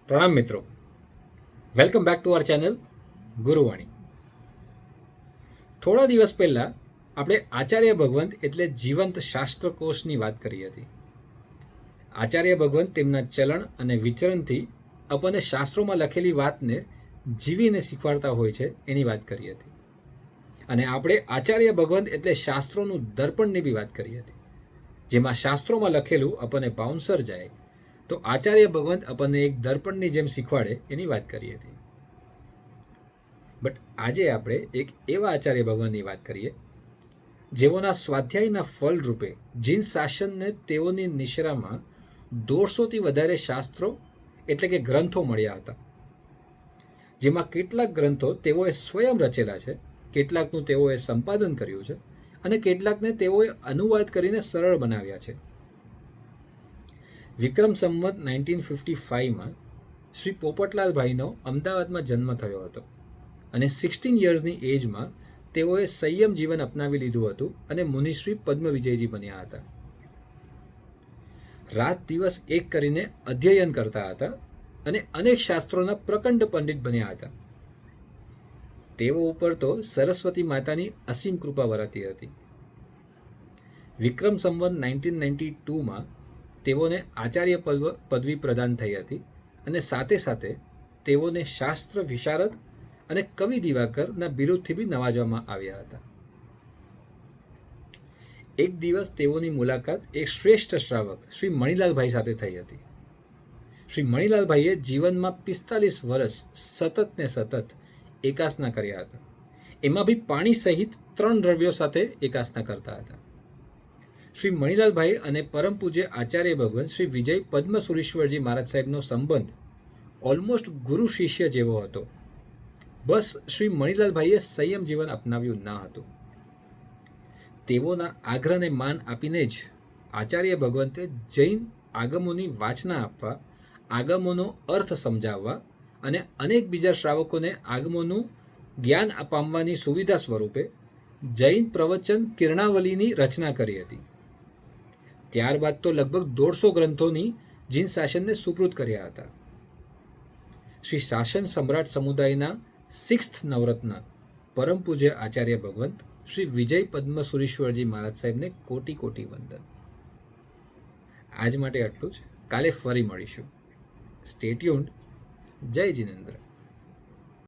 પ્રણામ મિત્રો, welcome back to our channel Guruvani. થોડા દિવસ પહેલાં આપણે આચાર્ય ભગવંત એટલે જીવંત શાસ્ત્રકોશની વાત કરી હતી. આચાર્ય ભગવંત તેમના ચલણ અને વિચરણથી આપણને શાસ્ત્રોમાં લખેલી વાતને જીવીને શીખવાડતા હોય છે એની વાત કરી હતી. અને આપણે આચાર્ય ભગવંત એટલે શાસ્ત્રોનું દર્પણની બી વાત કરી હતી, જેમાં શાસ્ત્રોમાં લખેલું આપણને બાઉન્સર જાય તો આચાર્ય ભગવંત આપણને એક દર્પણની જેમ શીખવાડે એની વાત કરી હતી. બટ આજે આપણે એક એવા આચાર્ય ભગવાનની વાત કરીએ જેઓના સ્વાધ્યાયના ફળ રૂપે જીન શાસનને તેઓની નિશ્રામાં 150થી વધારે શાસ્ત્રો એટલે કે ગ્રંથો મળ્યા હતા, જેમાં કેટલાક ગ્રંથો તેઓએ સ્વયં રચેલા છે, કેટલાકનું તેઓએ સંપાદન કર્યું છે અને કેટલાકને તેઓએ અનુવાદ કરીને સરળ બનાવ્યા છે. વિક્રમ સંવત 1955માં શ્રી પોપટલાલભાઈનો અમદાવાદમાં જન્મ થયો હતો અને 16 યર્સની એજમાં તેઓએ સંયમ જીવન અપનાવી લીધું હતું અને મુનિશ્રી પદ્મ વિજયજી બન્યા હતા. રાત દિવસ એક કરીને અધ્યયન કરતા હતા અને અનેક શાસ્ત્રોના પ્રકંડ પંડિત બન્યા હતા. તેઓ ઉપર તો સરસ્વતી માતાની અસીમ કૃપા વરસતી હતી. વિક્રમ સંવત 1992માં તેઓને આચાર્ય પદવી પ્રદાન થઈ હતી અને સાથે સાથે તેઓને શાસ્ત્ર વિશારદ અને કવિ દિવાકરના બિરુદથી બી નવાજવામાં આવ્યા હતા. એક દિવસ તેઓની મુલાકાત એક શ્રેષ્ઠ શ્રાવક શ્રી મણિલાલભાઈ સાથે થઈ હતી. શ્રી મણિલાલભાઈએ જીવનમાં 45 વર્ષ સતત ને સતત એકાસના કર્યા હતા. એમાં બી પાણી સહિત 3 દ્રવ્યો સાથે એકાસના કરતા હતા. શ્રી મણિલાલભાઈ અને પરમ પૂજ્ય આચાર્ય ભગવાન શ્રી વિજય પદ્મસુરીશ્વરજી મહારાજ સાહેબનો સંબંધ ઓલમોસ્ટ ગુરુ શિષ્ય જેવો હતો. બસ શ્રી મણિલાલભાઈએ સંયમ જીવન અપનાવ્યું ન હતું. તેઓના આગ્રહને માન આપીને જ આચાર્ય ભગવંતે જૈન આગમોની વાચના આપવા, આગમોનો અર્થ સમજાવવા અને અનેક બીજા શ્રાવકોને આગમોનું જ્ઞાન પામવાની સુવિધા સ્વરૂપે જૈન પ્રવચન કિરણાવલીની રચના કરી હતી. ત્યારબાદ તો લગભગ 150 ગ્રંથોની જીન શાસનને સુપૃત કર્યા હતા. શ્રી શાસન સમ્રાટ સમુદાયના 6th નવરત્ન પરમ પૂજ્ય આચાર્ય ભગવંત શ્રી વિજય પદ્મસુરીશ્વરજી મહારાજ સાહેબને કોટી કોટી વંદન. આજ માટે આટલું જ. કાલે ફરી મળીશું. Stay tuned. જય જિનેન્દ્ર.